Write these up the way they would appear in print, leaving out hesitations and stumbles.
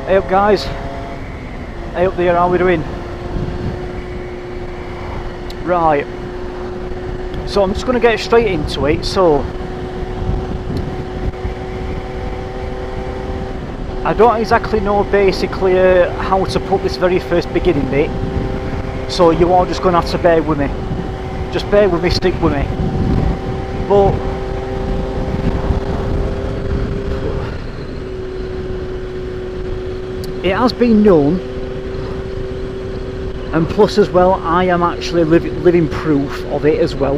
Hey up guys, hey up there, how we doing? Right, so I'm just going to get straight into it. So I don't exactly know basically how to put this very first beginning bit, so you are just going to have to bear with me. Just bear with me, stick with me. But it has been known, and plus as well I am actually living proof of it as well,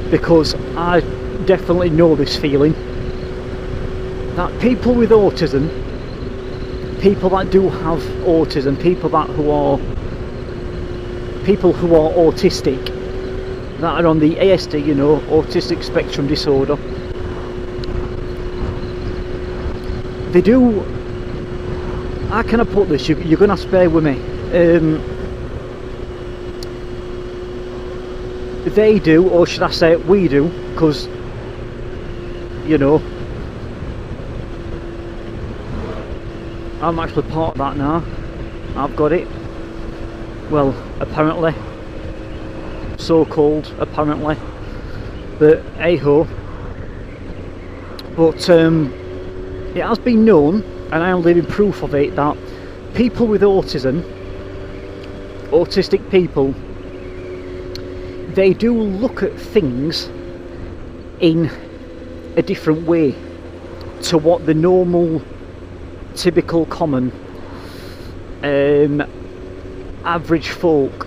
because I definitely know this feeling, that people with autism, people that do have autism, people who are autistic, that are on the ASD, you know, autistic spectrum disorder, they do, how can I put this, you're gonna have to bear with me, they do, or should I say we do, because, you know, I'm actually part of that now. I've got it. Well, apparently. So-called, apparently. But, hey-ho. But, it has been known, and I am living proof of it, that people with autism, autistic people, they do look at things in a different way to what the normal, typical, common, average folk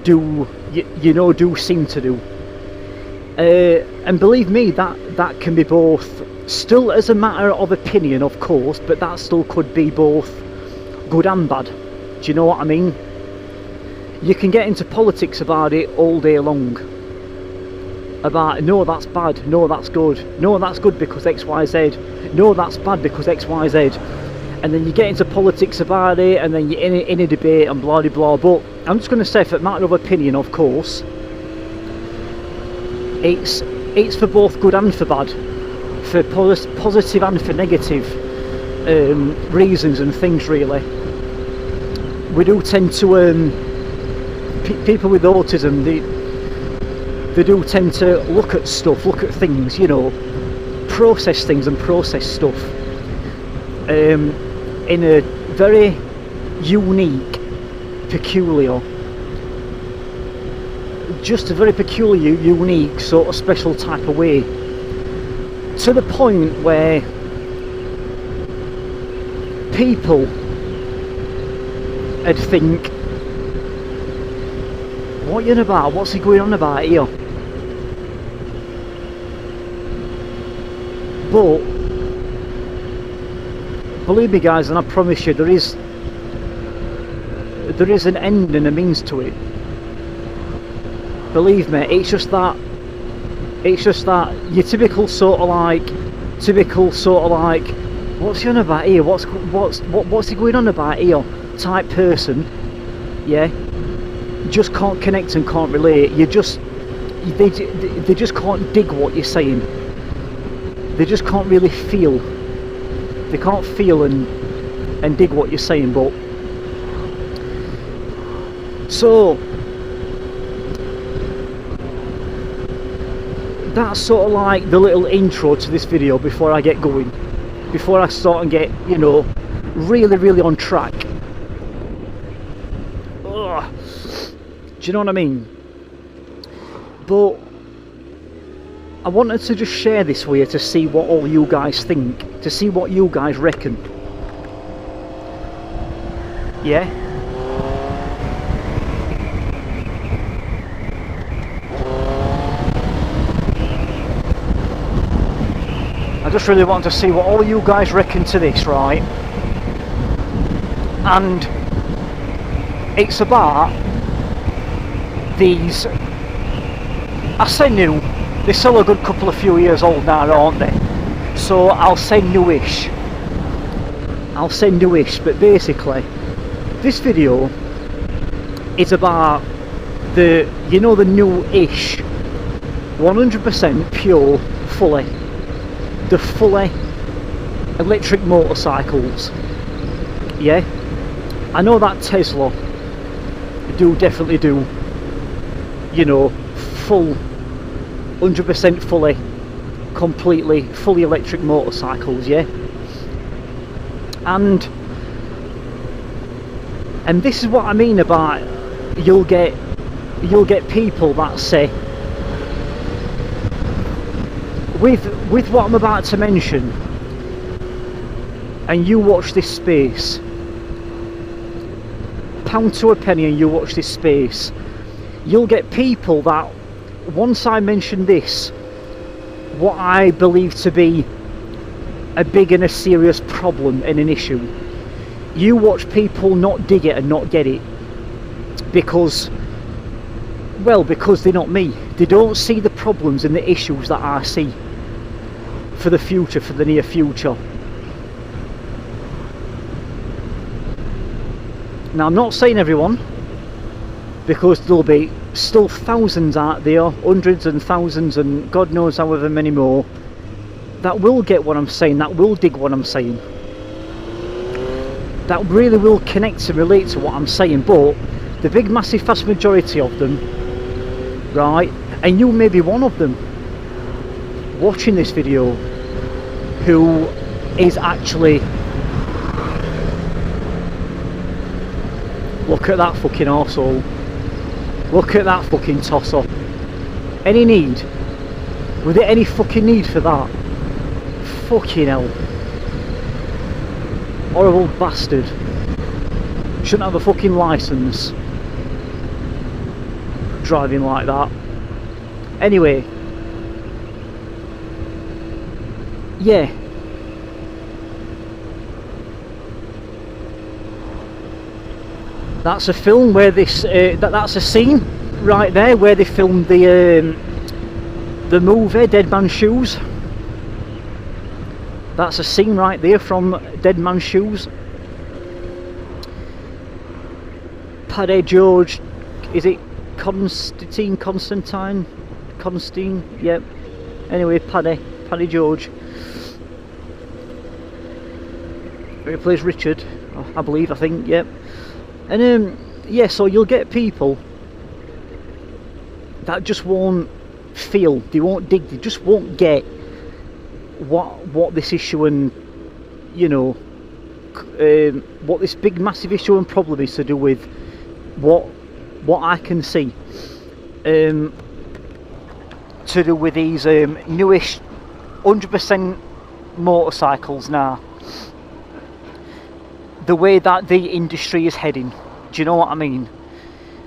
do seem to do. And believe me, that can be both, still as a matter of opinion of course, but that still could be both good and bad. Do you know what I mean? You can get into politics about it all day long, about no that's bad, no that's good, no that's good because XYZ, no that's bad because XYZ, and then you get into politics about it, and then you're in a debate and blah blah blah. But I'm just going to say, for a matter of opinion of course, it's for both good and for bad, for positive and for negative reasons and things really. We do tend to people with autism, they do tend to look at stuff, look at things, you know, process things and process stuff in a very unique, peculiar, just a very peculiar, unique, sort of special type of way, to the point where people would think, what are you on about? What's he going on about here? But believe me guys, and I promise you, there is an end and a means to it. Believe me, it's just that your typical sort of like, what's he on about here? What's he going on about here? Type person, yeah. Just can't connect and can't relate. They just can't dig what you're saying. They just can't really feel. They can't feel and dig what you're saying. But so that's sort of like the little intro to this video before I get going, before I start and get, you know, really on track. Ugh. Do you know what I mean? But I wanted to just share this with you to see what all you guys think, to see what you guys reckon. Yeah? I just really want to see what all you guys reckon to this, right? And it's about these, I say new, they're still a good couple of few years old now, aren't they? So I'll say newish. But basically this video is about the, you know, the new-ish, 100% pure, fully electric motorcycles, yeah, I know that Tesla definitely do, you know, full 100% fully electric motorcycles, yeah. And this is what I mean about you'll get people that say, with what I'm about to mention, and you watch this space, pound to a penny, and you watch this space, you'll get people that, once I mention this, what I believe to be a big and a serious problem and an issue, you watch people not dig it and not get it, because they're not me. They don't see the problems and the issues that I see for the future, for the near future. Now, I'm not saying everyone, because there'll be still thousands out there, hundreds and thousands and God knows however many more, that will get what I'm saying, that will dig what I'm saying, that really will connect and relate to what I'm saying. But the big massive vast majority of them, right, and you may be one of them watching this video, who is actually, look at that fucking arsehole, look at that fucking tosser. Any need? Was there any fucking need for that? Fucking hell. Horrible bastard. Shouldn't have a fucking licence driving like that. Anyway, yeah, that's a film where this that's a scene right there where they filmed the movie Dead Man's Shoes. That's a scene right there from Dead Man's Shoes. Paddy George, is it Constantine, yep. Anyway, Paddy George, he plays Richard, I think, yep. And yeah, so you'll get people that just won't feel, they won't dig, they just won't get what this issue and, you know, what this big massive issue and problem is to do with what I can see, to do with these newish 100% motorcycles now, the way that the industry is heading. Do you know what I mean?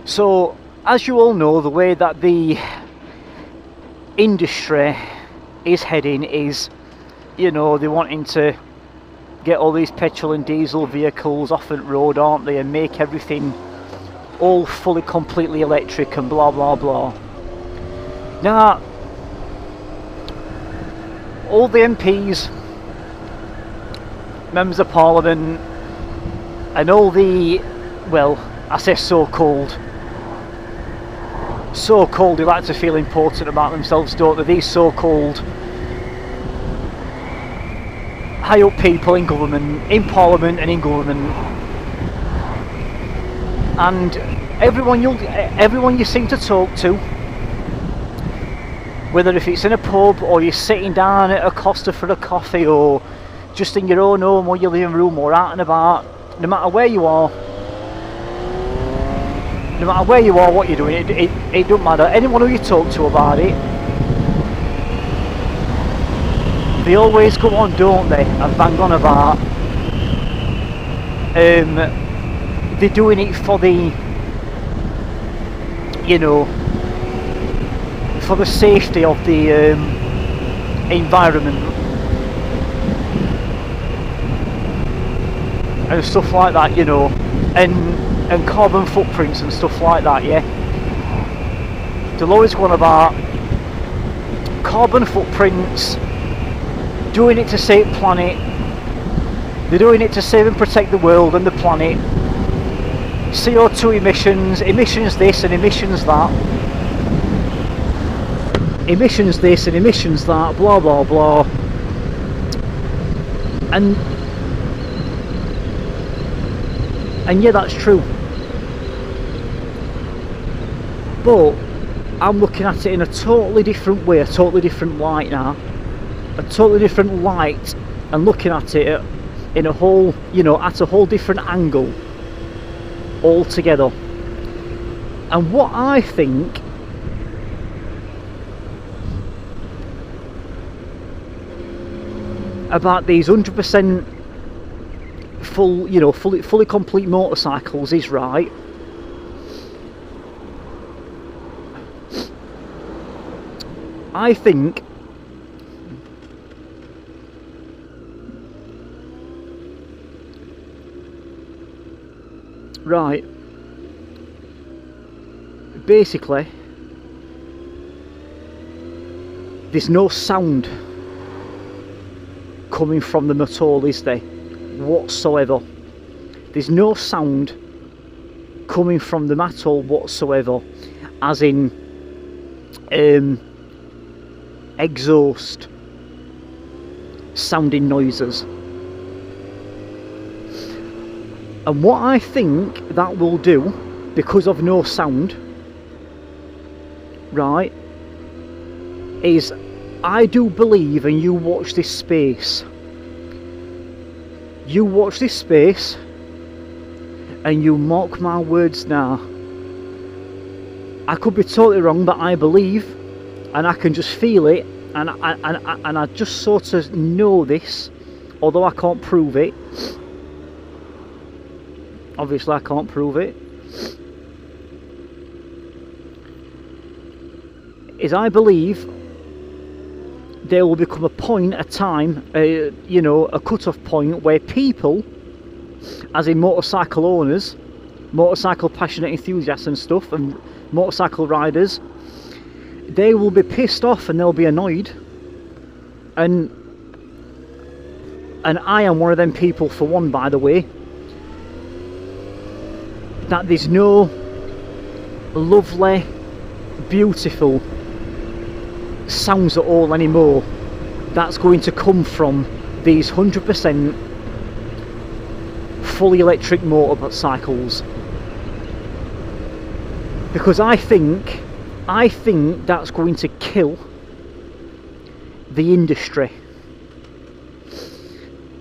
So, as you all know, the way that the industry is heading is, you know, they're wanting to get all these petrol and diesel vehicles off the road, aren't they, and make everything all fully completely electric and blah blah blah. Now, all the MPs, members of Parliament, and all the, well, I say so-called, they like to feel important about themselves, don't they? These so-called high up people in government, in Parliament and in government, and everyone you seem to talk to, whether if it's in a pub or you're sitting down at Agusta for a coffee or just in your own home or your living room or out and about, no matter where you are, what you're doing, it don't matter. Anyone who you talk to about it, they always go on, don't they, and bang on about they're doing it for the, you know, for the safety of the environment and stuff like that, you know, and carbon footprints and stuff like that, yeah. They'll always go on about carbon footprints, doing it to save the planet, they're doing it to save and protect the world and the planet, CO2 emissions this and emissions that, emissions this and emissions that, blah blah blah. and yeah, that's true, but I'm looking at it in a totally different way, a totally different light now, a totally different light, and looking at it in a whole, you know, at a whole different angle altogether. And what I think about these 100% full, you know, fully complete motorcycles is, right, I think right, basically there's no sound coming from them at all, is there, whatsoever? There's no sound coming from them at all whatsoever, as in exhaust sounding noises. And what I think that will do, because of no sound, right, is I do believe, and you watch this space, and you mark my words now, I could be totally wrong, but I believe, and I can just feel it, and I just sort of know this, although I can't prove it. Obviously I can't prove it. Is I believe there will become a point, a time, you know, a cut-off point where people, as in motorcycle owners, motorcycle passionate enthusiasts and stuff, and motorcycle riders, they will be pissed off and they'll be annoyed, and I am one of them people, for one, by the way, that there's no lovely, beautiful sounds at all anymore that's going to come from these 100% fully electric motorcycles, because I think that's going to kill the industry.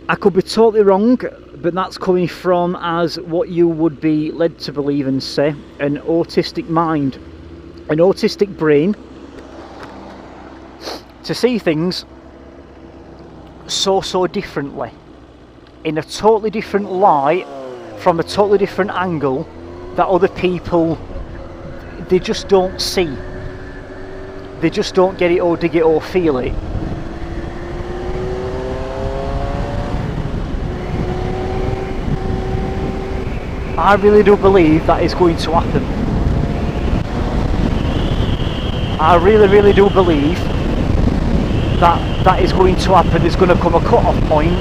I could be totally wrong, but that's coming from, as what you would be led to believe and say, an autistic mind, an autistic brain, to see things so differently, in a totally different light, from a totally different angle, that other people, they just don't see, they just don't get it or dig it or feel it. I really do believe that is going to happen. I really do believe that is going to happen. There's going to come a cut-off point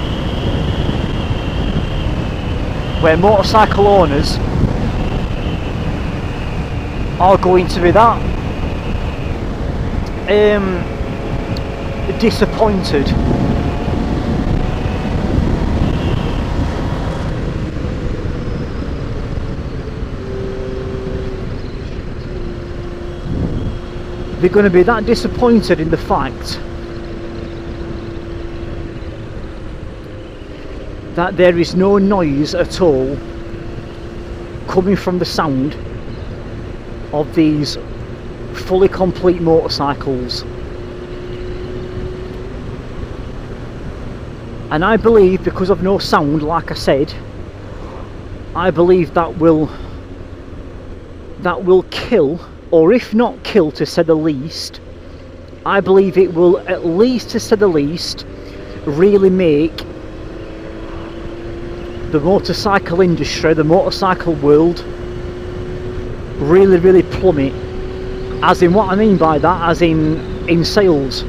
where motorcycle owners are going to be that disappointed they're going to be that disappointed in the fact that there is no noise at all coming from the sound of these fully complete motorcycles. And I believe, because of no sound, like I said, I believe that will kill, or if not kill, to say the least, I believe it will, at least to say the least, really make the motorcycle industry, the motorcycle world, really plummet. As in, what I mean by that, as in sales.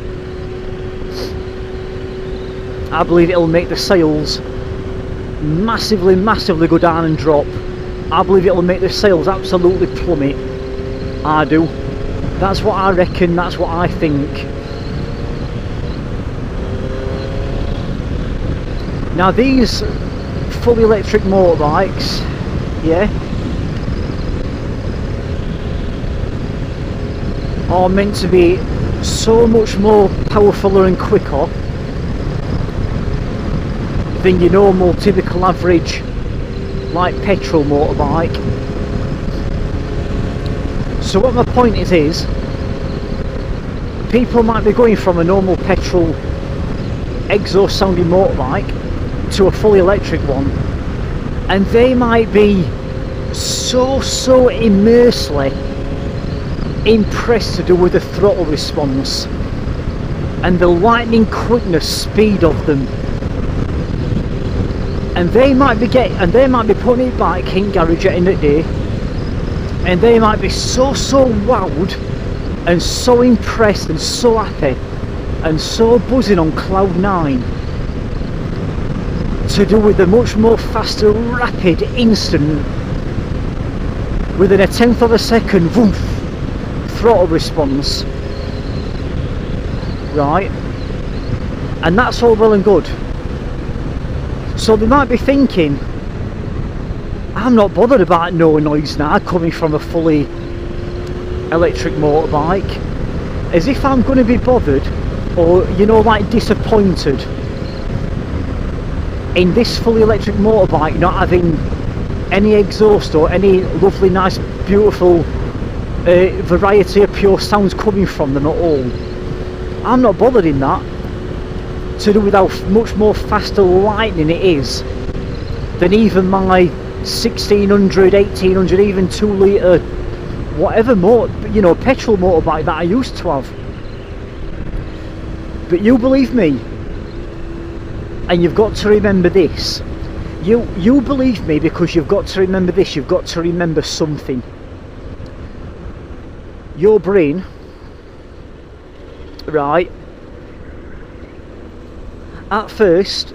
I believe it'll make the sales massively go down and drop. I believe it'll make the sales absolutely plummet. I do. That's what I reckon, that's what I think. Now these fully electric motorbikes, yeah, are meant to be so much more powerful and quicker than your normal typical average like petrol motorbike. So what my point is people might be going from a normal petrol exhaust sounding motorbike to a fully electric one, and they might be so immensely impressed to do with the throttle response and the lightning quickness speed of them, and they might be putting it back in garage at the end of the day, and they might be so wowed and so impressed and so happy and so buzzing on cloud 9 to do with the much more faster, rapid, instant, within a tenth of a second, woof, throttle response, right? And that's all well and good. So they might be thinking, I'm not bothered about no noise now coming from a fully electric motorbike, as if I'm going to be bothered or, you know, like disappointed in this fully electric motorbike not having any exhaust or any lovely, nice, beautiful variety of pure sounds coming from them at all. I'm not bothered in that, to do with how much more faster lightning it is than even my 1600, 1800, even 2 litre whatever petrol motorbike that I used to have. But you believe me, and you've got to remember this, you believe me because you've got to remember this, you've got to remember something. Your brain, right, at first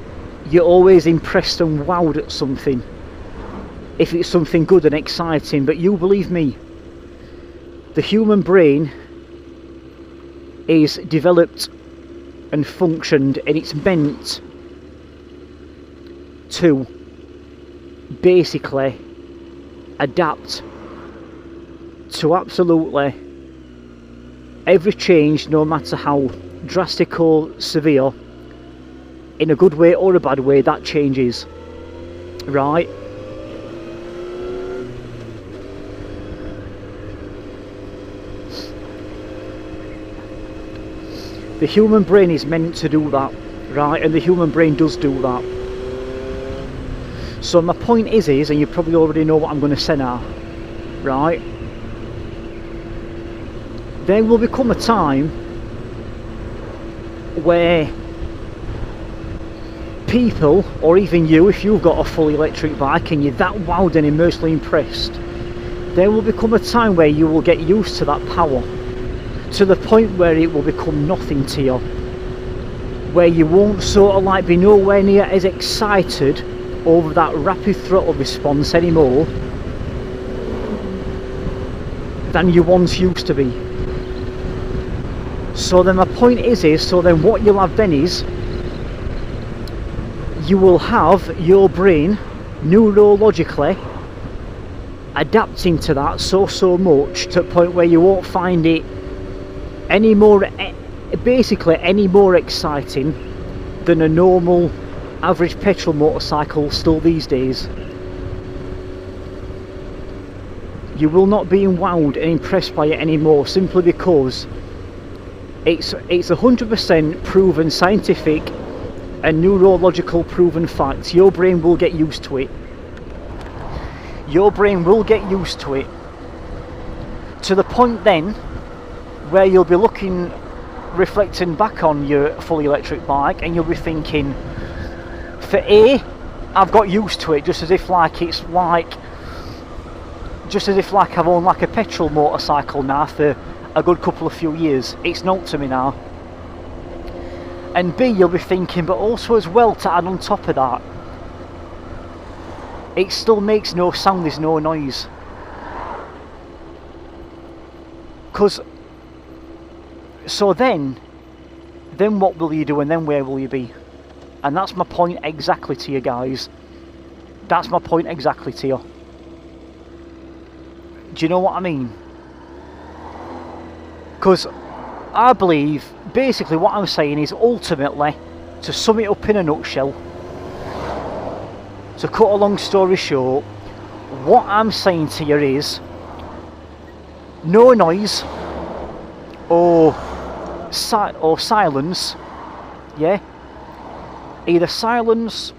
you're always impressed and wowed at something if it's something good and exciting, but you believe me, the human brain is developed and functioned, and it's meant to basically adapt to absolutely every change, no matter how drastic or severe, in a good way or a bad way, that changes, right? The human brain is meant to do that, right? And the human brain does do that. So my point is, and you probably already know what I'm going to say now, right? There will become a time where people, or even you, if you've got a fully electric bike and you're that wowed and immensely impressed, there will become a time where you will get used to that power, to the point where it will become nothing to you, where you won't sort of like be nowhere near as excited over that rapid throttle response anymore than you once used to be. So then my point is so then what you'll have then is, you will have your brain neurologically adapting to that so much, to the point where you won't find it any more, basically any more exciting than a normal average petrol motorcycle still these days. You will not be wowed and impressed by it anymore, simply because it's 100% proven scientific and neurological proven facts. Your brain will get used to it. Your brain will get used to it, to the point then where you'll be reflecting back on your fully electric bike, and you'll be thinking, for I've got used to it, just as if like I've owned like a petrol motorcycle now for a good couple of few years. It's not to me now. And B, you'll be thinking, but also as well, to add on top of that, it still makes no sound, there's no noise. So then what will you do, and then where will you be? And that's my point exactly to you guys. That's my point exactly to you. Do you know what I mean? Because I believe, basically what I'm saying is, ultimately, to sum it up in a nutshell, to cut a long story short, what I'm saying to you is, no noise or silence, yeah? Either silence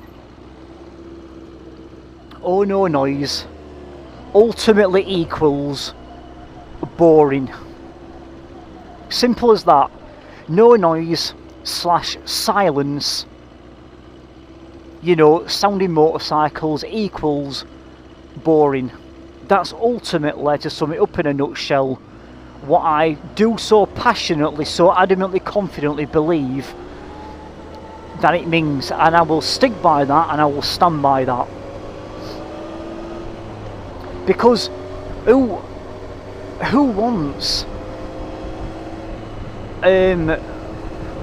or no noise ultimately equals boring. Simple as that. No noise / silence, you know, sounding motorcycles equals boring. That's ultimately, to sum it up in a nutshell, what I do so passionately, so adamantly, confidently believe that it means, and I will stick by that, and I will stand by that. Because who wants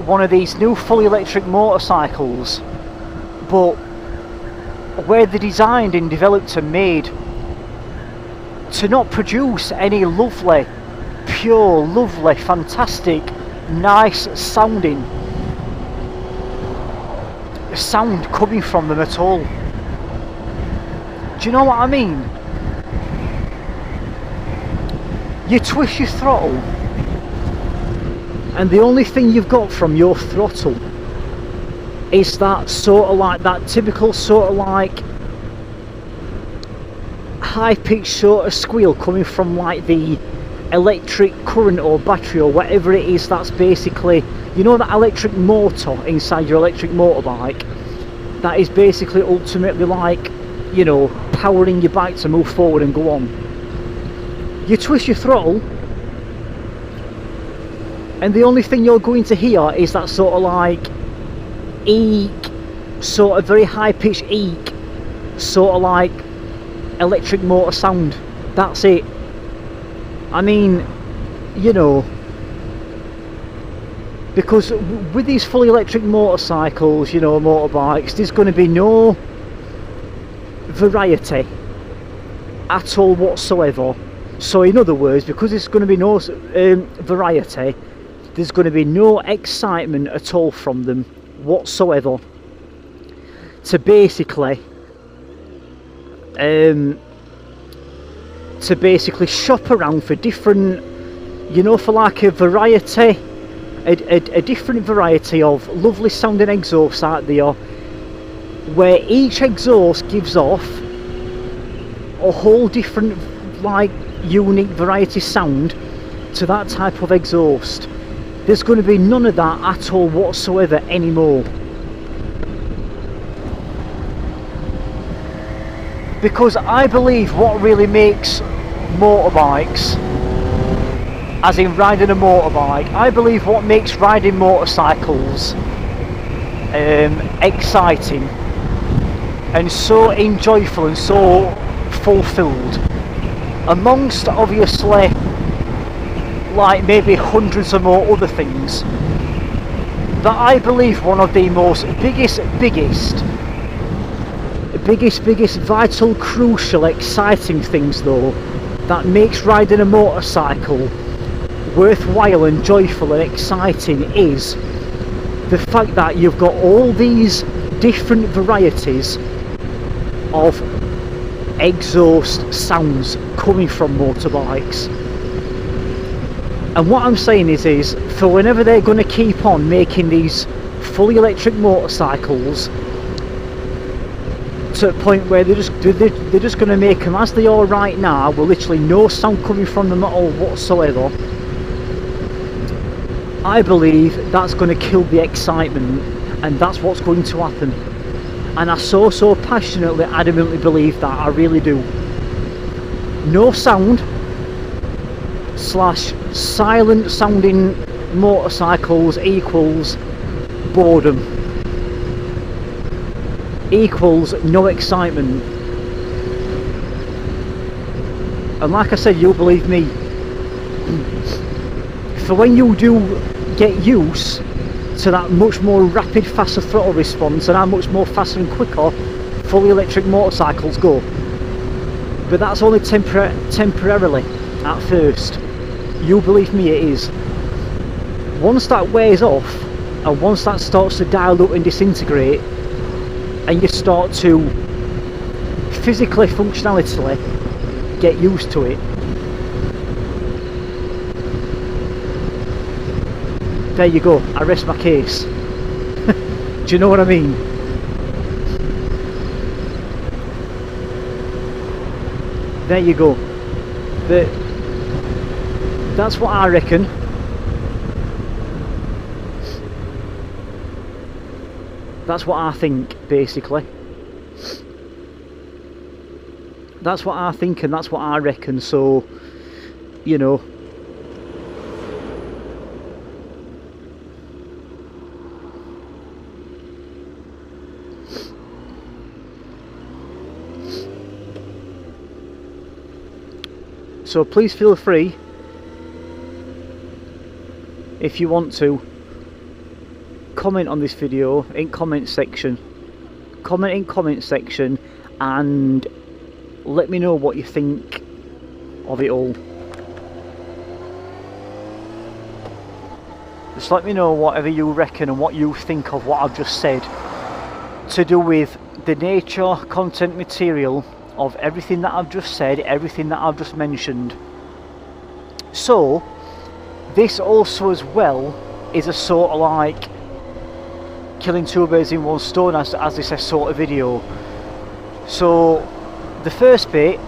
one of these new fully electric motorcycles, but where they're designed and developed and made to not produce any lovely, pure, lovely, fantastic, nice sounding sound coming from them at all? Do you know what I mean? You twist your throttle, and the only thing you've got from your throttle is that sort of like, that typical sort of like high-pitched sort of squeal coming from like the electric current or battery or whatever it is. That's basically, you know, that electric motor inside your electric motorbike, that is basically ultimately like, you know, powering your bike to move forward and go on. You twist your throttle, and the only thing you're going to hear is that sort of like eek, sort of very high-pitched eek, sort of like electric motor sound. That's it. I mean, you know, because with these fully electric motorcycles, you know, motorbikes, there's going to be no variety at all whatsoever. So in other words, because there's going to be no variety, there's going to be no excitement at all from them whatsoever to basically shop around for different, you know, for like a variety, a different variety of lovely sounding exhausts out there, where each exhaust gives off a whole different, like, unique variety sound to that type of exhaust. There's going to be none of that at all whatsoever anymore. Because I believe what really makes motorbikes, as in riding a motorbike, I believe what makes riding motorcycles exciting and so enjoyable and so fulfilled, amongst obviously like maybe hundreds of more other things, that I believe one of the most biggest, vital, crucial, exciting things though, that makes riding a motorcycle worthwhile and joyful and exciting, is the fact that you've got all these different varieties of exhaust sounds coming from motorbikes. And what I'm saying is for whenever they're going to keep on making these fully electric motorcycles to a point where they're just going to make them as they are right now, with literally no sound coming from them at all whatsoever, I believe that's going to kill the excitement, and that's what's going to happen. And I so passionately, adamantly believe that. I really do. No sound / silent sounding motorcycles equals boredom, equals no excitement. And like I said, you'll believe me, for when you do get used to that much more rapid, faster throttle response and how much more faster and quicker fully electric motorcycles go. But that's only temporarily at first. You believe me, it is. Once that wears off and once that starts to dial up and disintegrate and you start to physically, functionally get used to it, there you go, I rest my case. Do you know what I mean? There you go. But that's what I reckon. That's what I think, basically. That's what I think and that's what I reckon, so, you know. So please feel free, if you want to, comment on this video in comment section. Comment in comment section and let me know what you think of it all. Just let me know whatever you reckon and what you think of what I've just said to do with the nature, content, material of everything that I've just said, everything that I've just mentioned. So this also as well is a sort of like killing two birds in one stone, as this sort of video. So the first bit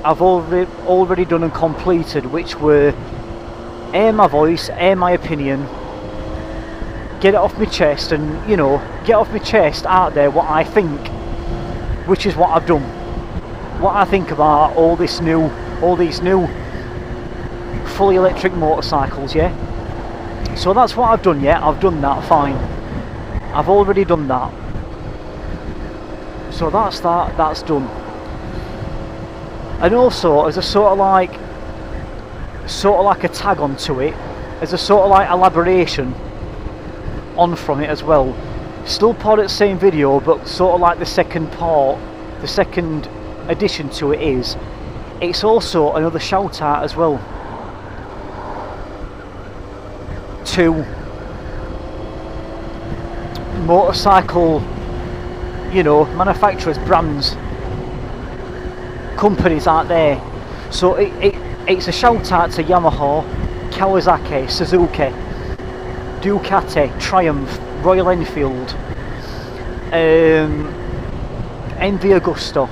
I've already done and completed, which were air my voice, air my opinion, get it off my chest, and you know, get off my chest out there what I think, which is what I've done. What I think about all these new fully electric motorcycles, yeah. So that's what I've done, yeah. I've done that, fine. I've already done that. So that's that. That's done. And also, as a sort of like a tag onto it, as a sort of like elaboration on from it as well. Still part of the same video, but sort of like the second part, the second addition to it is, it's also another shout out as well to motorcycle, you know, manufacturers, brands, companies out there. So it's a shout out to Yamaha, Kawasaki, Suzuki, Ducati, Triumph, Royal Enfield, Agusta,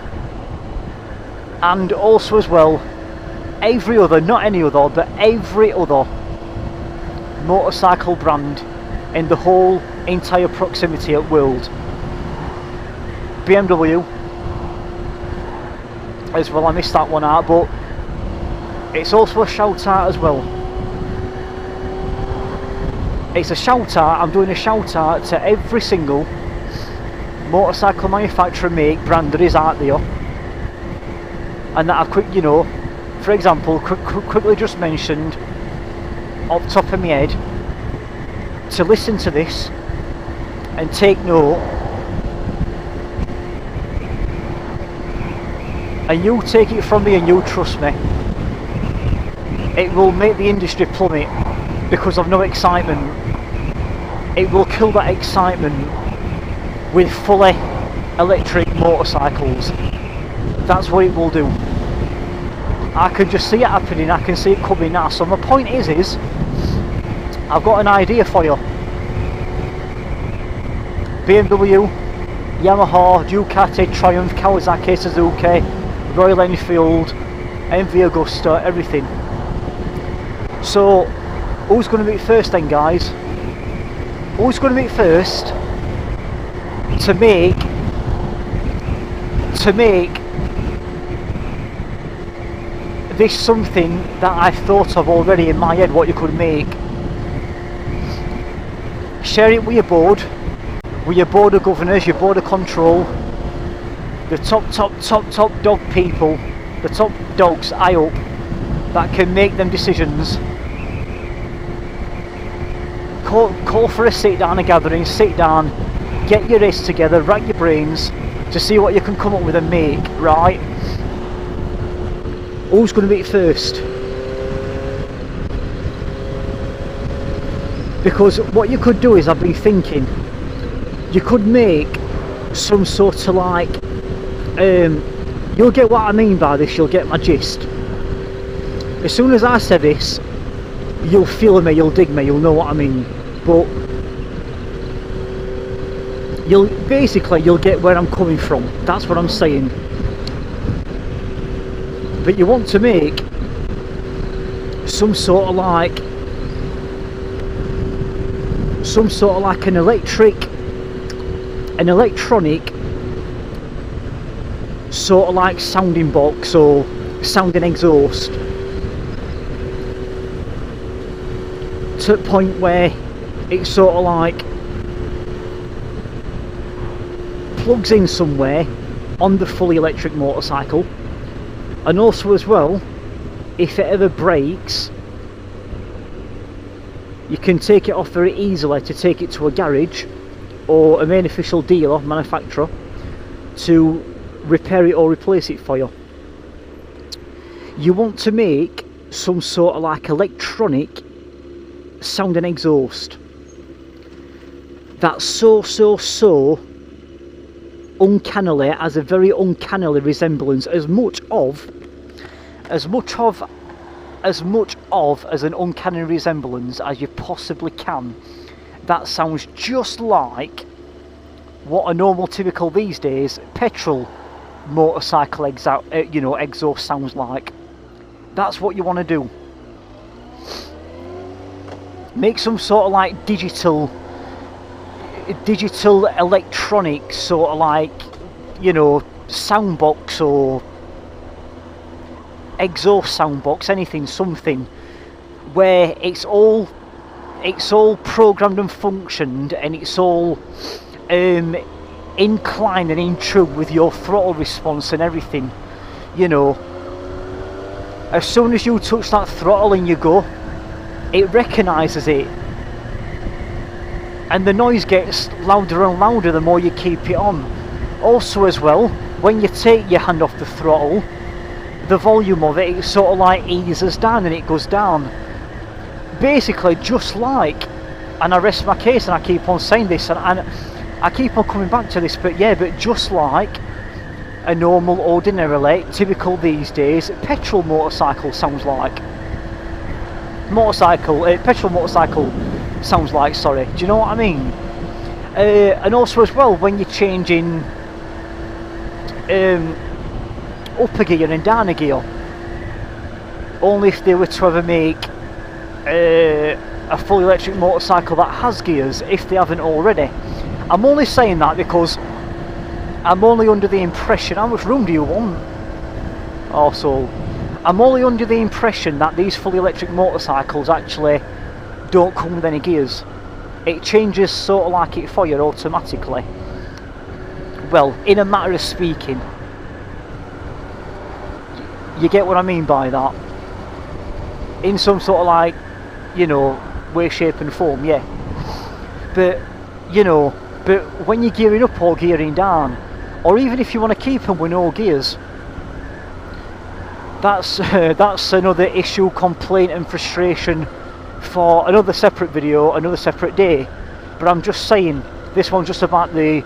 and also as well every other, not any other, but every other motorcycle brand in the whole entire proximity of world. BMW as well, I missed that one out, but it's also a shout out as well. It's a shout out, I'm doing a shout out to every single motorcycle manufacturer, make, brand there is out there, and that I've you know, for example, quickly just mentioned off the top of my head, to listen to this and take note, and you take it from me and you trust me, it will make the industry plummet because of no excitement. It will kill that excitement with fully electric motorcycles. That's what it will do. I can just see it happening, I can see it coming now. So my point is I've got an idea for you. BMW, Yamaha, Ducati, Triumph, Kawasaki, Suzuki, Royal Enfield, MV Agusta, everything. So who's going to be first then, guys? Who's going to be first to make this something that I've thought of already in my head, what you could make? Share it with your board of governors, your board of control, the top dog people, the top dogs, I hope, that can make them decisions. call for a sit down, a gathering, sit down, get your heads together, rack your brains to see what you can come up with and make, right? Who's going to be first? Because what you could do is, I've been thinking, you could make some sort of like, you'll get what I mean by this, you'll get my gist. As soon as I say this, you'll feel me, you'll dig me, you'll know what I mean. But you'll get where I'm coming from. That's what I'm saying. But you want to make some sort of like an electronic sort of like sounding box or sounding exhaust, to the point where it sort of like plugs in somewhere on the fully electric motorcycle. And also as well, if it ever breaks, you can take it off very easily to take it to a garage or a main official dealer, manufacturer, to repair it or replace it for you. You want to make some sort of like electronic sounding exhaust that's so uncannily, has a very uncannily resemblance, as much of as an uncanny resemblance as you possibly can, that sounds just like what a normal, typical these days petrol motorcycle exhaust sounds like. That's what you want to do. Make some sort of like digital electronic sort of like, you know, sound box or exhaust sound box, anything, something where it's all programmed and functioned, and it's all inclined and in tune with your throttle response and everything. You know, as soon as you touch that throttle and you go, it recognises it, and the noise gets louder and louder the more you keep it on. Also as well, when you take your hand off the throttle, the volume of it sort of like eases down and it goes down. Basically just like, and I rest my case and I keep on saying this and I keep on coming back to this, but yeah, but just like a normal, ordinarily, typical these days, petrol motorcycle sounds like. Petrol motorcycle sounds like, sorry, do you know what I mean? And also as well, when you're changing up a gear and down a gear, only if they were to ever make a fully electric motorcycle that has gears, if they haven't already. I'm only saying that because I'm only under the impression, how much room do you want? Also, I'm only under the impression that these fully electric motorcycles actually don't come with any gears. It changes sort of like it for you automatically. Well, in a matter of speaking. You get what I mean by that? In some sort of like, you know, way, shape and form, yeah. But, you know, but when you're gearing up or gearing down, or even if you want to keep them with no gears, that's another issue, complaint and frustration for another separate video, another separate day. But I'm just saying, this one's just about the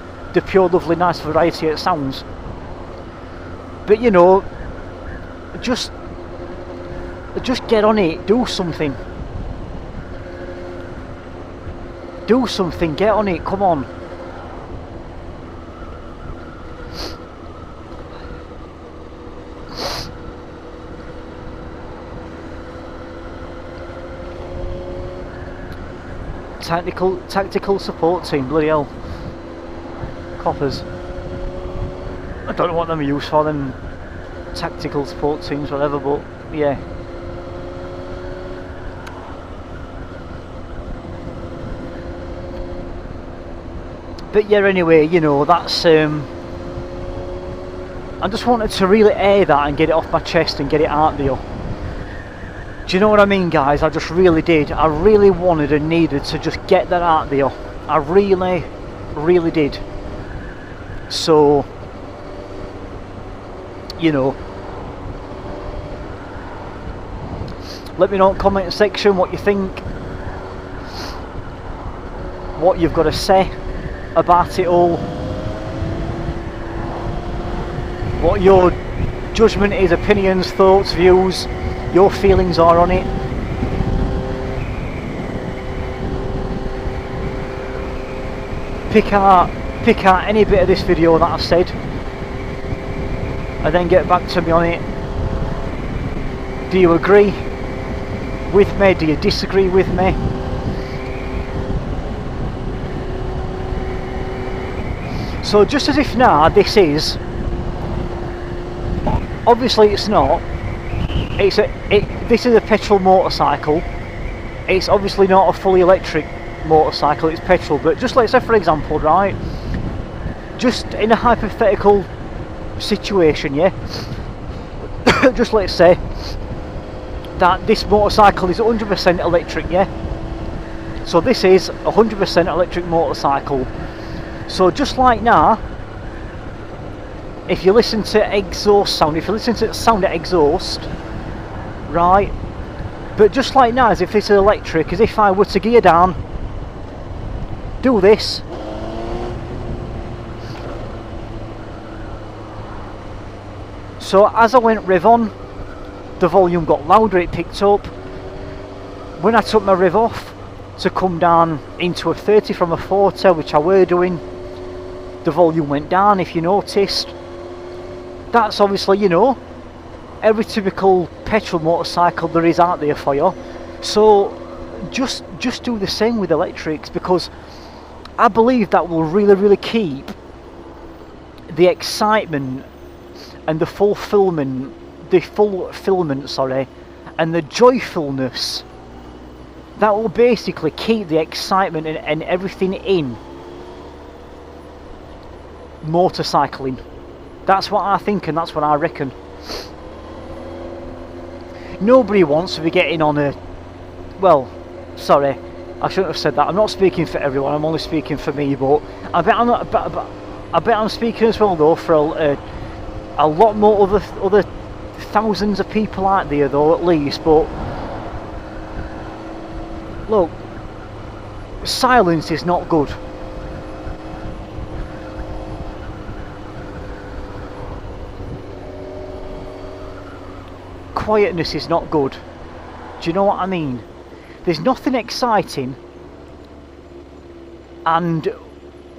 pure, lovely, nice variety it sounds. But you know, just get on it, do something. Do something, get on it, come on. Tactical support team, bloody hell. Coppers. I don't know what them are used for, them tactical support teams, whatever, but yeah. But yeah, anyway, you know, that's I just wanted to really air that and get it off my chest and get it out there. Do you know what I mean, guys? I just really did. I really wanted and needed to just get that out there. I really did. So, you know, let me know in the comment section what you think, what you've got to say about it all, what your judgment is, opinions, thoughts, views, your feelings are on it. Pick out any bit of this video that I've said and then get back to me on it. Do you agree with me? Do you disagree with me? So just as if now this is, obviously it's not, this is a petrol motorcycle. It's obviously not a fully electric motorcycle, it's petrol, but just let's say, for example, right, just in a hypothetical situation, yeah, just let's say that this motorcycle is 100% electric, yeah, so this is 100% electric motorcycle. So just like now, if you listen to exhaust sound, if you listen to the sound of exhaust, right, but just like now, as if this is electric, as if I were to gear down, do this, so as I went rev on, the volume got louder, it picked up. When I took my rev off to come down into a 30 from a 40, which I were doing, the volume went down, if you noticed. That's obviously, you know, every typical petrol motorcycle there is out there for you. So just do the same with electrics, because I believe that will really keep the excitement and the fulfillment, sorry, and the joyfulness. That will basically keep the excitement and everything in motorcycling. That's what I think, and that's what I reckon. Nobody wants to be getting on a, well, sorry, I shouldn't have said that. I'm not speaking for everyone, I'm only speaking for me, but I bet I'm speaking as well though for a lot more other thousands of people out there though, at least. But look, silence is not good. Quietness is not good. Do you know what I mean? There's nothing exciting and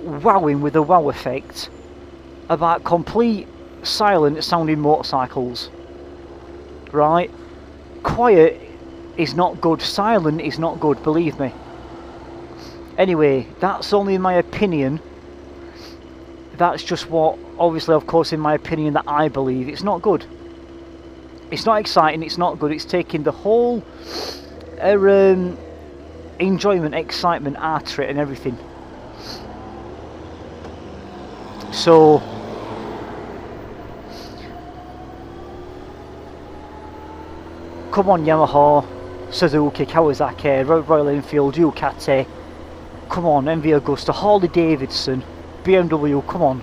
wowing with a wow effect about complete silent sounding motorcycles, right? Quiet is not good, silent is not good, believe me. Anyway, that's only in my opinion. That's just what, obviously, of course, in my opinion, that I believe. It's not good. It's not exciting, it's not good. It's taking the whole enjoyment, excitement out of it and everything. So come on, Yamaha, Suzuki, Kawasaki, Royal Enfield, Ducati, come on, Enfield, Agusta, Harley Davidson, BMW, come on.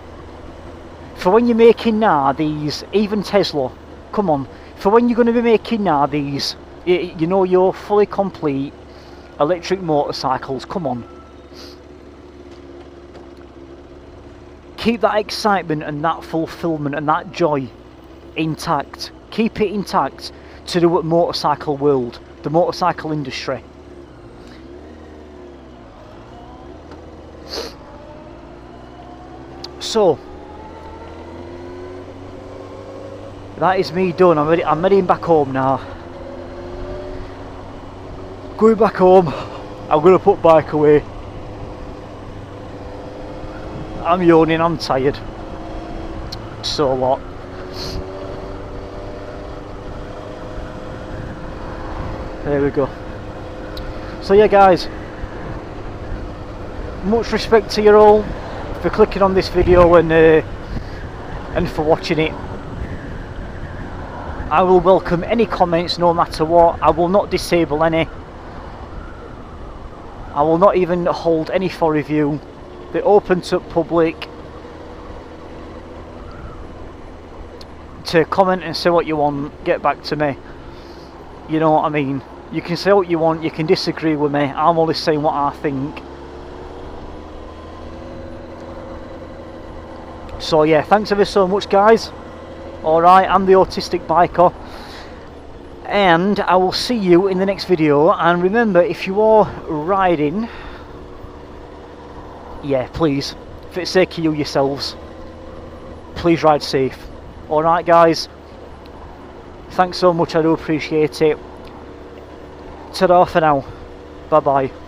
For when you're making now these, even Tesla, come on. For when you're going to be making now these, you know, your fully complete electric motorcycles, come on. Keep that excitement and that fulfillment and that joy intact. Keep it intact to do with motorcycle world, the motorcycle industry. So that is me done. I'm heading back home now. Going back home. I'm going to put bike away. I'm yawning, I'm tired. So what? There we go. So yeah, guys, much respect to you all for clicking on this video and for watching it. I will welcome any comments no matter what. I will not disable any. I will not even hold any for review. They're open to public to comment and say what you want, get back to me. You know what I mean? You can say what you want, you can disagree with me. I'm only saying what I think. So yeah, thanks ever so much, guys. Alright, I'm the Autistic Biker, and I will see you in the next video. And remember, if you are riding, yeah, please, for the sake of you yourselves, please ride safe. Alright guys, thanks so much, I do appreciate it. Ta-da for now, bye bye.